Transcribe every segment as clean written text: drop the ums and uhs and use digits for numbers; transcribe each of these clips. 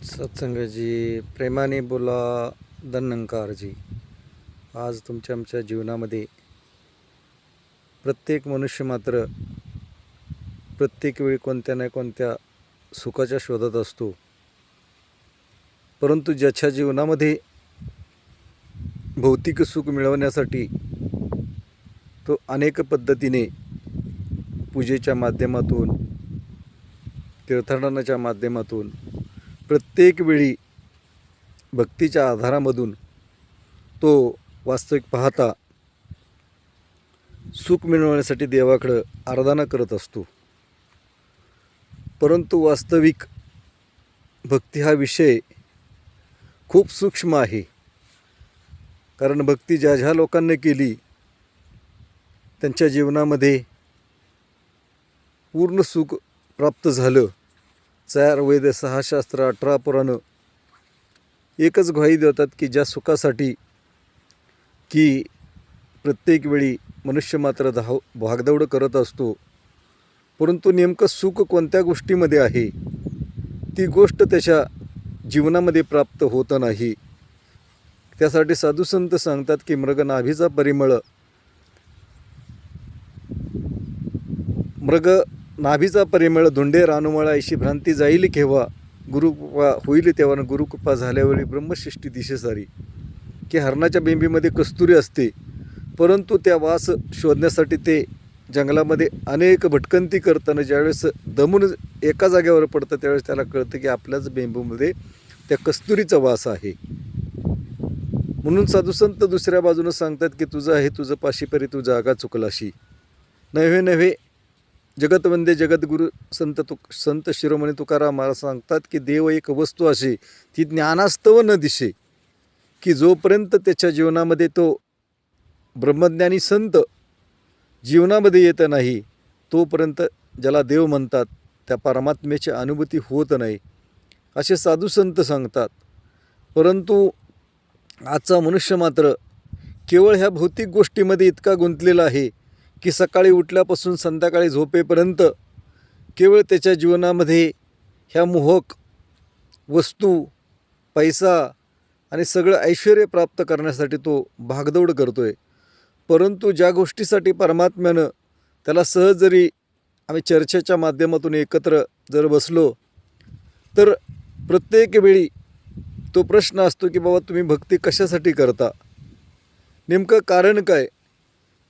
सत्संगजी प्रेमाने बोला धन्यंकारजी. आज तुमच्या आमच्या जीवनामध्ये प्रत्येक मनुष्य मात्र प्रत्येक वेळी कोणत्या ना कोणत्या सुखाच्या शोधात असतो. परंतु ज्याच्या जीवनामध्ये भौतिक सुख मिळवण्यासाठी तो अनेक पद्धतीने पूजेच्या माध्यमातून, तीर्थाटनाच्या माध्यमातून, प्रत्येक वेळी भक्तीच्या आधारामधून तो वास्तविक पाहता सुख मिळवण्यासाठी देवाकडं आराधना करत असतो. परंतु वास्तविक भक्ती हा विषय खूप सूक्ष्म आहे. कारण भक्ती ज्या ज्या लोकांनी केली त्यांच्या जीवनामध्ये पूर्ण सुख प्राप्त झालं. 4 वेद, 6 शास्त्र, 18 पुराणं एकच ग्वाही देतात की ज्या सुखासाठी की प्रत्येक वेळी मनुष्य मात्र भागदौड करत असतो, परंतु नेमकं सुख कोणत्या गोष्टीमध्ये आहे ती गोष्ट त्याच्या जीवनामध्ये प्राप्त होत नाही. त्यासाठी साधुसंत सांगतात की मृग नाभीचा परिमळ धुंडे रानुमळा ऐशी भ्रांती जाईल केव्हा, गुरुकृपा होईल तेव्हा, गुरुकृपा झाल्यावेळी ब्रह्मशिष्टी दिशेसारी. की हरणाच्या बेंबीमध्ये कस्तुरी असते, परंतु त्या वास शोधण्यासाठी ते जंगलामध्ये अनेक भटकंती करताना ज्यावेळेस दमून एका जागेवर पडतं त्यावेळेस त्याला कळतं की आपल्याच बेंबूमध्ये त्या कस्तुरीचा वास आहे. म्हणून साधुसंत दुसऱ्या बाजूनं सांगतात की तुझं आहे तुझं पाशी परी तू जागा चुकलाशी. नव्हे नव्हे जगतवंदे जगद्गुरु संत शिरोमणी तुकाराम महाराज सांगतात की देव एक वस्तू अशी ती ज्ञानास्तव न दिशे. की जोपर्यंत त्याच्या जीवनामध्ये तो ब्रह्मज्ञानी संत जीवनामध्ये येत नाही तोपर्यंत ज्याला देव म्हणतात त्या परमात्म्याची अनुभूती होत नाही असे साधू संत सांगतात. परंतु आजचा मनुष्य मात्र केवळ ह्या भौतिक गोष्टीमध्ये इतका गुंतलेला आहे की सकाळी उठल्यापासून संध्याकाळी झोपेपर्यंत केवळ त्याच्या जीवनामध्ये ह्या मोहक वस्तू, पैसा आणि सगळं ऐश्वर्य प्राप्त करण्यासाठी तो भागदौड करतो आहे. परंतु ज्या गोष्टीसाठी परमात्म्यानं त्याला सहज जरी आम्ही चर्चेच्या माध्यमातून एकत्र जर बसलो तर प्रत्येक वेळी तो प्रश्न असतो की बाबा तुम्ही भक्ती कशासाठी करता, नेमकं कारण काय.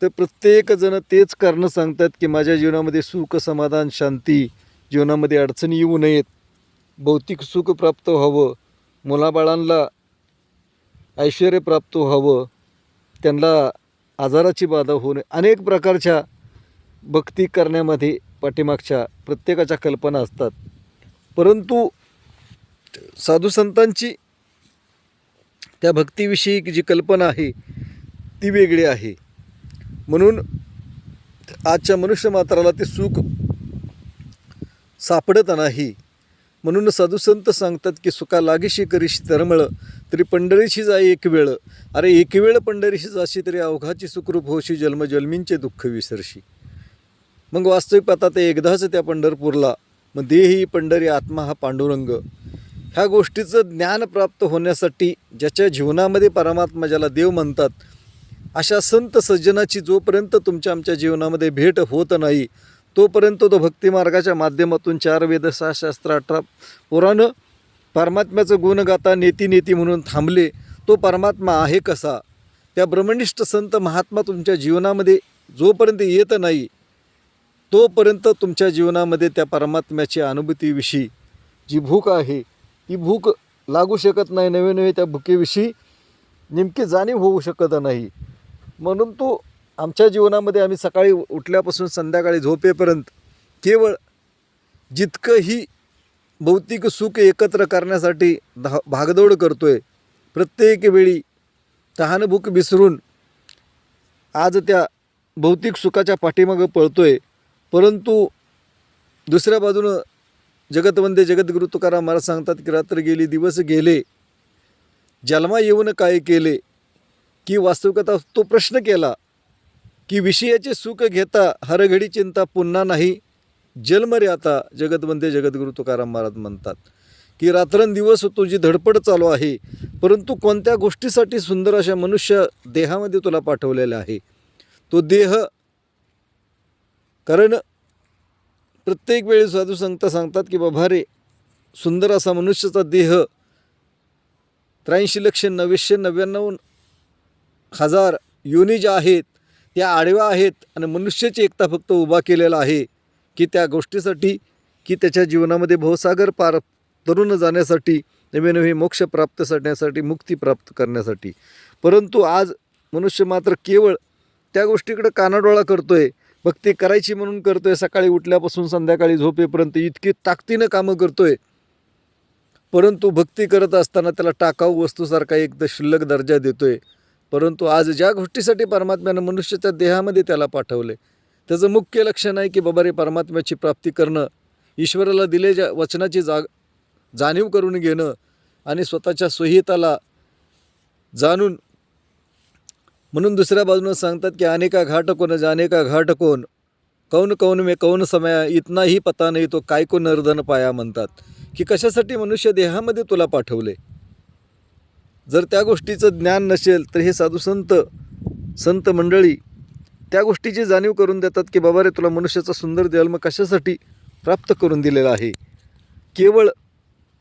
तर प्रत्येकजण तेच कारणं सांगतात की माझ्या जीवनामध्ये सुख, समाधान, शांती, जीवनामध्ये अडचणी येऊ नयेत, भौतिक सुख प्राप्त व्हावं, मुलाबाळांना ऐश्वर्य प्राप्त व्हावं, त्यांना आजाराची बाधा होऊ नये. अनेक प्रकारच्या भक्ती करण्यामध्ये पाठीमागच्या प्रत्येकाच्या कल्पना असतात. परंतु साधुसंतांची त्या भक्तीविषयी जी कल्पना आहे ती वेगळी आहे. म्हणून आजच्या मनुष्य मात्राला ते सुख सापडत नाही. म्हणून साधुसंत सांगतात की सुखा लागिशी करीशी तरमळ तरी पंढरीशी जाई एक वेळ. अरे एक वेळ पंढरीशी जाशी तरी अवघाची सुखरूप होशी, जन्मजन्मींचे दुःख विसरशी. मग वास्तविक आता ते एकदाच त्या पंढरपूरला, मग देही पंढरी आत्मा हा पांडुरंग. ह्या गोष्टीचं ज्ञान प्राप्त होण्यासाठी ज्याच्या जीवनामध्ये परमात्मा ज्याला देव म्हणतात अशा संत सज्जनाची जोपर्यंत तुमच्या आमच्या जीवनामध्ये भेट होत नाही तोपर्यंत तो भक्तिमार्गाच्या माध्यमातून 4 वेद, 6 शास्त्र, 18 पुराणं परमात्म्याचं गुण गाता नेती नेती म्हणून थांबले. तो परमात्मा आहे कसा. त्या ब्रह्मनिष्ठ संत महात्मा तुमच्या जीवनामध्ये जोपर्यंत येत नाही तोपर्यंत तुमच्या जीवनामध्ये त्या परमात्म्याची अनुभूतीविषयी जी भूक आहे ती भूक लागू शकत नाही. नवे नवे त्या भुकेविषयी नेमकी जाणीव होऊ शकत नाही. म्हणून तो आमच्या जीवनामध्ये आम्ही सकाळी उठल्यापासून संध्याकाळी झोपेपर्यंत केवळ जितकंही भौतिक सुख एकत्र करण्यासाठी भागदौड करतो आहे. प्रत्येक वेळी तहानभूक विसरून आज त्या भौतिक सुखाच्या पाठीमागं पळतो आहे. परंतु दुसऱ्या बाजूनं जगतवंदे जगद्गुरु तुकाराम महाराज सांगतात की रात्र गेली दिवस गेले, जन्मा येऊन काय केले. की वास्तविकता तो प्रश्न केला की विषयाचे सुख घेता हरघडी चिंता पुन्हा नाही, जन्म रे आता जगतवंदे जगद्गुरु तुकाराम महाराज म्हणतात की रात्रंदिवस तुझी धडपड चालू आहे, परंतु कोणत्या गोष्टीसाठी सुंदर अशा मनुष्य देहामध्ये तुला पाठवलेला आहे. तो देह, कारण प्रत्येक वेळी साधू संत सांगतात की बाबा रे, सुंदर असा मनुष्याचा देह 83,999,000 योनी ज्या आहेत त्या आडव्या आहेत आणि मनुष्याची एकता फक्त उभा केलेला आहे की त्या गोष्टीसाठी, की त्याच्या जीवनामध्ये भवसागर पार तरुण जाण्यासाठी, नवे नवे मोक्ष प्राप्त करण्यासाठी, मुक्ती प्राप्त करण्यासाठी. परंतु आज मनुष्य मात्र केवळ त्या गोष्टीकडे कानाडोळा करतोय, भक्ती करायची म्हणून करतोय, सकाळी उठल्यापासून संध्याकाळी झोपेपर्यंत इतकी ताकदीनं कामं करतोय, परंतु भक्ती करत असताना त्याला टाकाऊ वस्तूसारखा एक क्षुल्लक दर्जा देतोय. परंतु आज ज्या गोष्टीसाठी परमात्म्यानं मनुष्याच्या देहामध्ये त्याला पाठवले, त्याचं मुख्य लक्षण आहे की बाबा रे, परमात्म्याची प्राप्ती करणं, ईश्वराला दिलेल्या वचनाची जाणीव करून घेणं आणि स्वतःच्या स्वहिताला जाणून. म्हणून दुसऱ्या बाजूनं सांगतात की अनेका घाट कोण जाने का घाट कोण, कौन कौन में कौन समय, इतना ही पता नाही तो काय को नर्दन पाया. म्हणतात की कशासाठी मनुष्य देहामध्ये तुला पाठवले. जर त्या गोष्टीचं ज्ञान नसेल तर हे साधू संत मंडळी त्या गोष्टीची जाणीव करून देतात की बाबा रे, तुला मनुष्याचा सुंदर जन्म कशासाठी प्राप्त करून दिलेला आहे. केवळ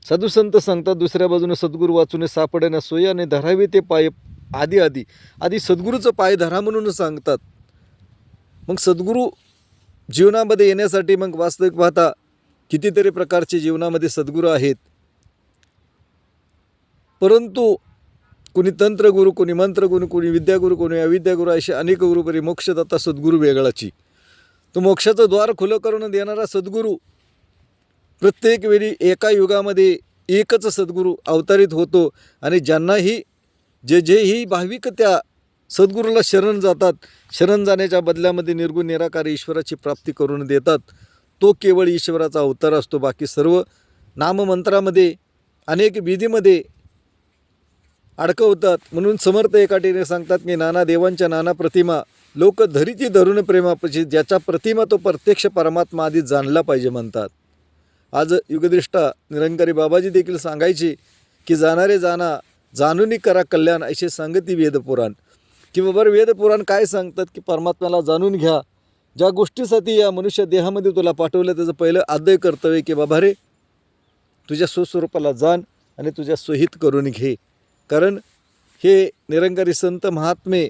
साधू संत सांगतात दुसऱ्या बाजूने सद्गुरू वाचून सापडण्या सोयाने धरावे ते पाय, आधी सद्गुरूचं पाय धरा म्हणून सांगतात. मग सद्गुरू जीवनामध्ये येण्यासाठी मग वास्तविक पाहता कितीतरी प्रकारचे जीवनामध्ये सद्गुरू आहेत, परंतु कोणी तंत्रगुरू, कोणी मंत्रगुरू, कोणी विद्यागुरू, कोणी अविद्यागुरू, असे अनेक गुरुपरी मोक्षदाता सद्गुरू वेगळाची. तो मोक्षाचं द्वार खुलं करून देणारा सद्गुरू प्रत्येक वेळी एका युगामध्ये एकच सद्गुरू अवतरित होतो आणि ज्यांनाही जेही भाविक त्या सद्गुरूला शरण जातात, शरण जाण्याच्या बदल्यामध्ये निर्गुण निराकार ईश्वराची प्राप्ती करून देतात. तो केवळ ईश्वराचा अवतार असतो. बाकी सर्व नाममंत्रामध्ये अनेक विधीमध्ये अडकवतात. म्हणून समर्थ एका ठिकाणी सांगतात की नाना देवांच्या नाना प्रतिमा, लोक धरिती धरून प्रेमापशी, ज्याच्या प्रतिमा तो प्रत्यक्ष परमात्मा आधी जाणला पाहिजे म्हणतात. आज युगदृष्टा निरंकारी बाबाजी देखील सांगायचे की जाणारे जाणा, जाणूनी करा कल्याण, असे सांगती वेदपुराण. की बाबा वेदपुराण काय सांगतात की परमात्म्याला जाणून घ्या. ज्या गोष्टीसाठी या मनुष्य देहामध्ये तुला पाठवलं त्याचं पहिलं आद्य कर्तव्य की बाबा रे, तुझ्या स्वस्वरूपाला जाण आणि तुझ्या स्वहित करून घे. कारण हे निरंकारी संत महात्मे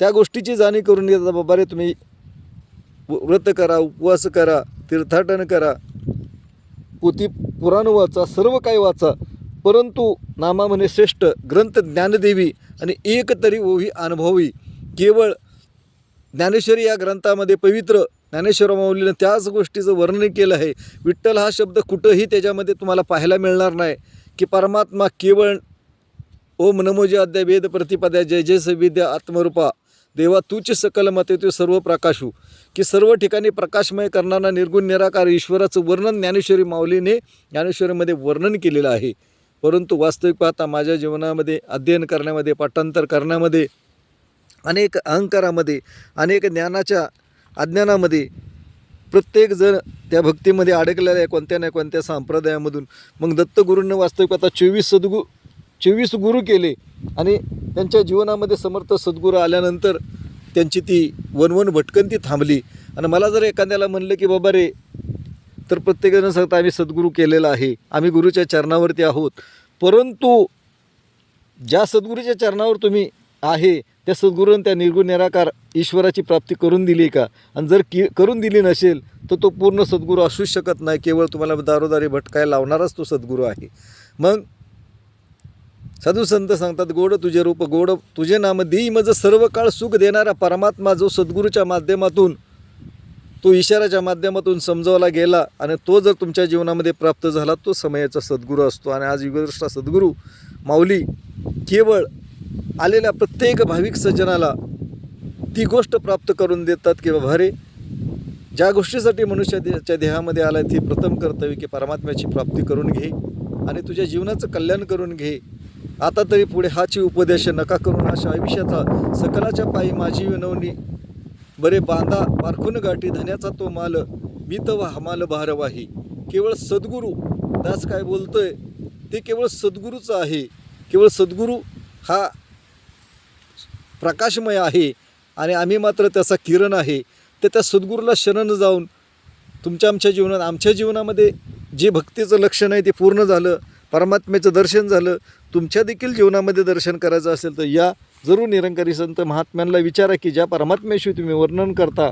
त्या गोष्टीची जाणीव करून घेतात. बाबा रे, तुम्ही व्रत करा, उपवास करा, तीर्थाटन करा, पोथी पुराण वाचा, सर्व काही वाचा, परंतु नामा म्हणे श्रेष्ठ ग्रंथ ज्ञानदेवी आणि एक तरी ओवी अनुभवी. केवळ ज्ञानेश्वरी या ग्रंथामध्ये पवित्र ज्ञानेश्वर माऊलीनं त्याच गोष्टीचं वर्णन केलं आहे. विठ्ठल हा शब्द कुठंही त्याच्यामध्ये तुम्हाला पाहायला मिळणार नाही की परमात्मा केवळ ओम नमोजी अद्या वेद प्रतिपद्या जय जय सविद्या आत्मरूपा देवा तूच सकल मते ते सर्व प्रकाशू, की सर्व ठिकाणी प्रकाशमय करणारा निर्गुण निराकार ईश्वराचं वर्णन ज्ञानेश्वरी माऊलीने ज्ञानेश्वरीमध्ये वर्णन केलेलं आहे. परंतु वास्तविक पाहता माझ्या जीवनामध्ये अध्ययन करण्यामध्ये, पाठांतर करण्यामध्ये, अनेक अहंकारामध्ये, अनेक ज्ञानाच्या अज्ञानामध्ये प्रत्येकजण त्या भक्तीमध्ये अडकलेला आहे कोणत्या ना कोणत्या संप्रदायामधून. मग दत्तगुरूंना वास्तविक पाहता 24 गुरु केले आणि त्यांच्या जीवनामध्ये समर्थ सद्गुरू आल्यानंतर त्यांची ती वनवन भटकंती थांबली. आणि मला जर एखाद्याला म्हणलं की बाबा रे, तर प्रत्येकानं सांगता आम्ही सद्गुरू केलेला आहे, आम्ही गुरुच्या चरणावरती आहोत. परंतु ज्या सद्गुरूच्या चरणावर तुम्ही आहे त्या सद्गुरूनं त्या निर्गुण निराकार ईश्वराची प्राप्ती करून दिली का? आणि जर करून दिली नसेल तर तो पूर्ण सद्गुरू असूच शकत नाही. केवळ तुम्हाला दारोदारी भटकायला लावणाराच तो सद्गुरू आहे. मग साधू संत सांगतात गोड तुझे रूप गोड तुझे नाम देई मज सर्व काळ सुख देणारा परमात्मा जो सद्गुरूच्या माध्यमातून, तो इशाराच्या माध्यमातून समजावला गेला आणि तो जर तुमच्या जीवनामध्ये प्राप्त झाला तो समयाचा सद्गुरू असतो. आणि आज युगदृष्टा सद्गुरू माऊली केवळ आलेल्या प्रत्येक भाविक सज्जनाला ती गोष्ट प्राप्त करून देतात की बाबा रे, ज्या गोष्टीसाठी मनुष्याच्या देहामध्ये आला ती प्रथम कर्तव्य की परमात्म्याची प्राप्ती करून घे आणि तुझ्या जीवनाचं कल्याण करून घे. आता तरी पुढे हाची उपदेश नका करून अशा आयुष्याचा सकलाच्या पायी माझी विनवणी, बरे बांधा पारखून गाठी धन्याचा तो माल मी तवा हमाल भारवाही. केवळ सद्गुरू दास काय बोलतोय ते केवळ सद्गुरूचं आहे. केवळ सद्गुरू हा प्रकाशमय आहे आणि आम्ही मात्र त्याचा किरण आहे. तर त्या सद्गुरूला शरण जाऊन आमच्या जीवनात, आमच्या जीवनामध्ये जे भक्तीचं लक्षण आहे ते पूर्ण झालं, परमात्म्याचं दर्शन झालं. तुमच्या देखील जीवनामध्ये दर्शन करायचं असेल तर या जरूर निरंकारी संत महात्म्यांना विचारा की ज्या परमात्म्याशी तुम्ही वर्णन करता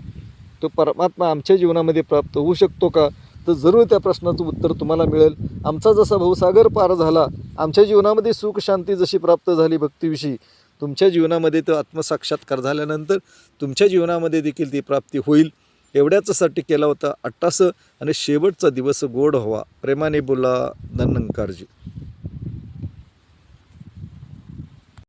तो परमात्मा आमच्या जीवनामध्ये प्राप्त होऊ शकतो का? तर जरूर त्या प्रश्नाचं उत्तर तुम्हाला मिळेल. आमचा जसा भवसागर पार झाला, आमच्या जीवनामध्ये सुख शांती जशी प्राप्त झाली भक्तीविषयी, तुमच्या जीवनामध्ये तो आत्मसाक्षात्कार झाल्यानंतर तुमच्या जीवनामध्ये देखील ती प्राप्ती होईल. एवढ्याचसाठी केला होता अट्टास आणि शेवटचा दिवस गोड व्हावा. प्रेमाने बोला, धन्यंकारजी.